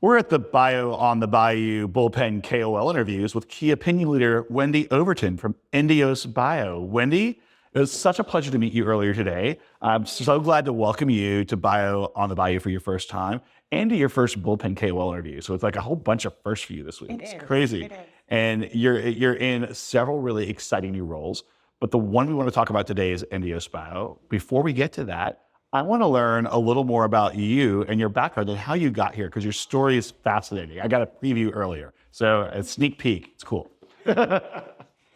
We're at the Bio on the Bayou Bullpen KOL interviews with key opinion leader Wendy Overton from Endios Bio. Wendy, it was such a pleasure to meet you earlier today. I'm so glad to welcome you to Bio on the Bayou for your first time and to your first Bullpen KOL interview. So it's like a whole bunch of firsts for you this week. It's crazy. And you're in several really exciting new roles. But the one we want to talk about today is Endios Bio. Before we get to that, I want to learn a little more about you and your background and how you got here, because your story is fascinating. I got a preview earlier, so a sneak peek. It's cool.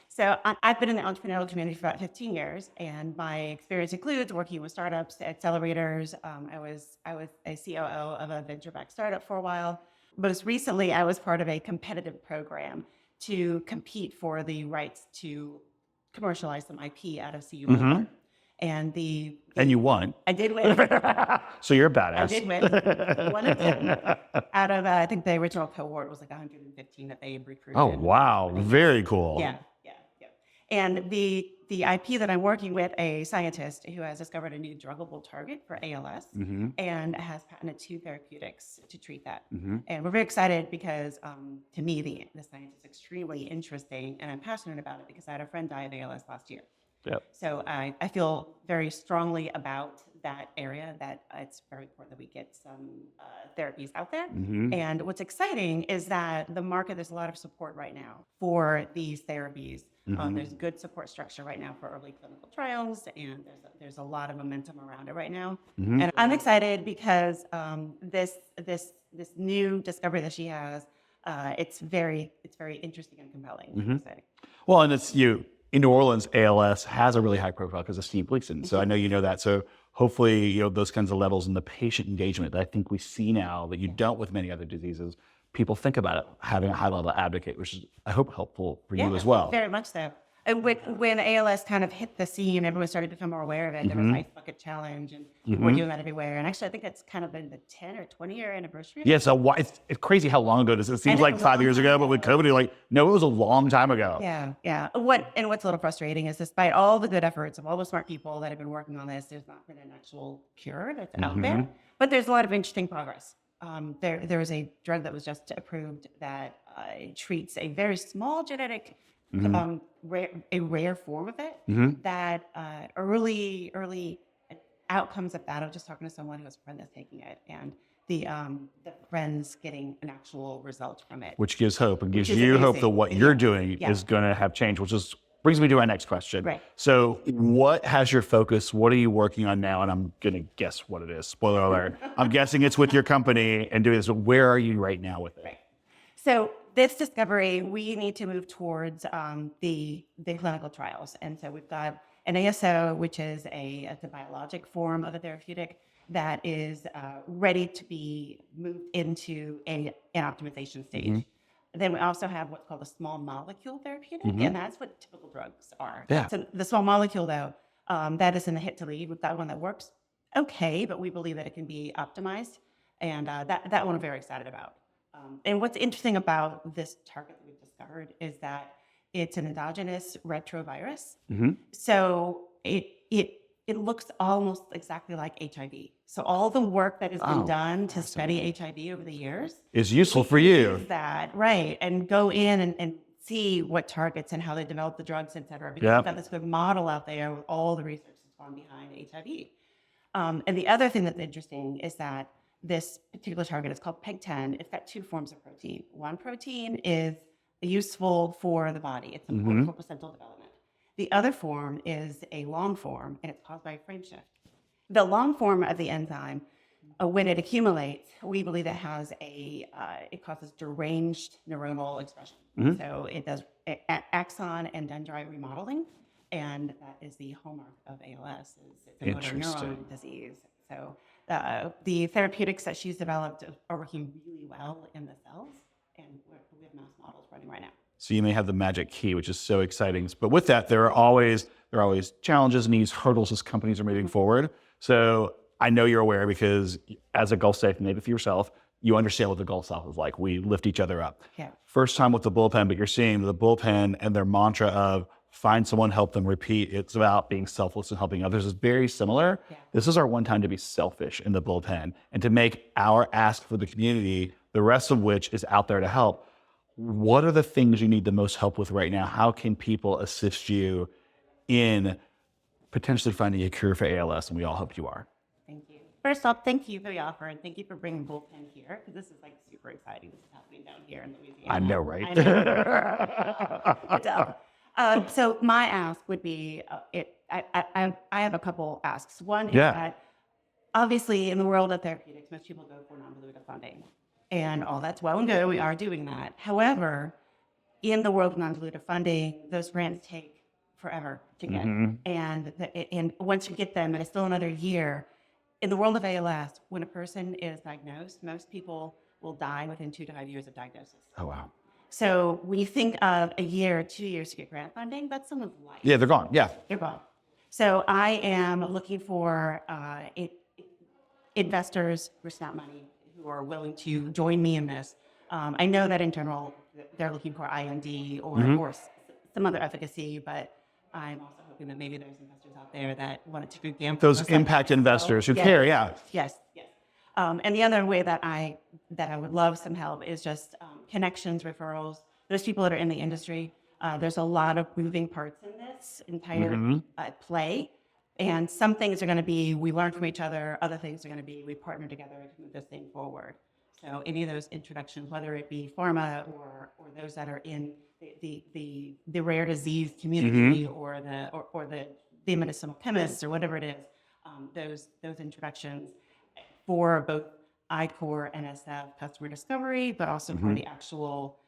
So I've been in the entrepreneurial community for about 15 years, and my experience includes working with startups, accelerators. I was a COO of a venture-backed startup for a while. Most recently, I was part of a competitive program to compete for the rights to commercialize some IP out of CU Boulder. And you won. I did win. So you're a badass. I did win. One of them out of, I think the original cohort was like 115 that they recruited. Oh, wow. Very cool. Yeah. And the IP that I'm working with, a scientist who has discovered a new druggable target for ALS and has patented 2 therapeutics to treat that. And we're very excited because to me, the science is extremely interesting, and I'm passionate about it because I had a friend die of ALS last year. So I feel very strongly about that area, that it's very important that we get some therapies out there. And what's exciting is that the market, there's a lot of support right now for these therapies. There's good support structure right now for early clinical trials, and there's a lot of momentum around it right now. And I'm excited because this new discovery that she has, it's very interesting and compelling. Well, and it's you. In New Orleans, ALS has a really high profile because of Steve Gleason. So I know you know that. So hopefully, those kinds of levels and the patient engagement that I think we see now that you don't with many other diseases, people think about it, having a high level advocate, which is, I hope, helpful for you as well. Very much so. And when ALS kind of hit the scene, everyone started to become more aware of it. There was Ice Bucket Challenge, and we're doing that everywhere. And actually, I think that's kind of been the 10 or 20 year anniversary. Yeah, so it's crazy how long ago it is. It seems like 5 years ago, but with COVID, you're like, no, it was a long time ago. Yeah. What's a little frustrating is, despite all the good efforts of all the smart people that have been working on this, there's not been an actual cure that's out there. But there's a lot of interesting progress. There was a drug that was just approved that treats a very small genetic, rare form of it, that early outcomes of that. I was just talking to someone who has a friend that's taking it, and the friend's getting an actual result from it. Which gives hope and gives you hope that what you're doing is going to have change, which brings me to our next question. Right. So what has your focus? What are you working on now? And I'm going to guess what it is. Spoiler alert. I'm guessing it's with your company and doing this. So where are you right now with it? Right. So this discovery, we need to move towards the clinical trials. And so we've got an ASO, which is a biologic form of a therapeutic that is ready to be moved into an optimization stage. Then we also have what's called a small molecule therapeutic, and that's what typical drugs are. So the small molecule, though, that is in the hit to lead. We've got one that works okay, but we believe that it can be optimized, and that one I'm very excited about. And what's interesting about this target that we've discovered is that it's an endogenous retrovirus. So it looks almost exactly like HIV. So all the work that has been done to study HIV over the years is useful for you. Use that, right, and go in and see what targets and how they develop the drugs, et cetera. Because we've got this good model out there with all the research that's gone behind HIV. And the other thing that's interesting is that this particular target is called PEG10. It's got 2 forms of protein. One protein is useful for the body. It's important for placental development. The other form is a long form, and it's caused by a frame shift. The long form of the enzyme, when it accumulates, we believe it has it causes deranged neuronal expression. So it does axon and dendrite remodeling, and that is the hallmark of ALS. It's a motor neuron disease. So the therapeutics that she's developed are working really well in the cells, and we have mouse models running right now. So you may have the magic key, which is so exciting. But with that, there are always challenges, needs, hurdles as companies are moving forward. So I know you're aware because as a Gulf Safe native yourself, you understand what the Gulf South is like. We lift each other up. Yeah. First time with the Bullpen, but you're seeing the Bullpen and their mantra of find someone, help them, repeat. It's about being selfless and helping others. It's very similar. Yeah. This is our one time to be selfish in the bullpen and to make our ask for the community, the rest of which is out there to help. What are the things you need the most help with right now? How can people assist you in potentially finding a cure for ALS? And we all hope you are. Thank you. First off, thank you for the offer, and thank you for bringing Bullpen here, because this is like super exciting. This is happening down here in Louisiana. I know, right? I know. So my ask would be, I have a couple asks. One is that obviously in the world of therapeutics, most people go for non-dilutive funding, and all that's well and good. We are doing that. However, in the world of non-dilutive funding, those grants take forever to get, and once you get them, and it's still another year. In the world of ALS, when a person is diagnosed, most people will die within 2 to 5 years of diagnosis. Oh, wow. So when you think of a year or 2 years to get grant funding, that's someone's life. Yeah, they're gone. Yeah. They're gone. So I am looking for investors who snap money, who are willing to join me in this. I know that in general, they're looking for IND or some other efficacy, but I'm also hoping that maybe there's investors out there that want to do those impact investors who care. Yeah. Yes. And the other way that I would love some help is just connections, referrals. Those people that are in the industry. There's a lot of moving parts in this entire play, and some things are going to be we learn from each other. Other things are going to be we partner together to move this thing forward. So any of those introductions, whether it be pharma or those that are in the rare disease community or the medicinal chemists or whatever it is, those introductions for both ICOR, NSF, customer discovery, but also for the actual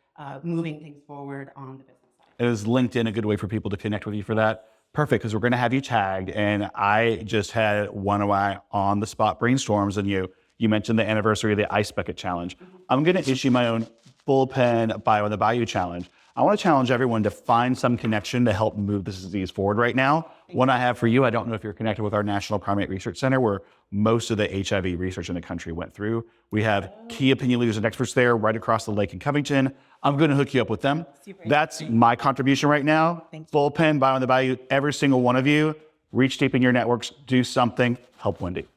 moving things forward on the business side. Is LinkedIn a good way for people to connect with you for that? Perfect, because we're going to have you tagged. And I just had one of my on-the-spot brainstorms, and you mentioned the anniversary of the Ice Bucket Challenge. I'm going to issue my own Bullpen Bio and the BAYOU Challenge. I want to challenge everyone to find some connection to help move this disease forward right now. One I have for you, I don't know if you're connected with our National Primate Research Center, where most of the HIV research in the country went through. We have key opinion leaders and experts there right across the lake in Covington. I'm going to hook you up with them. That's my contribution right now. Bullpen, Bio and the BAYOU, every single one of you, reach deep in your networks, do something, help Wendy.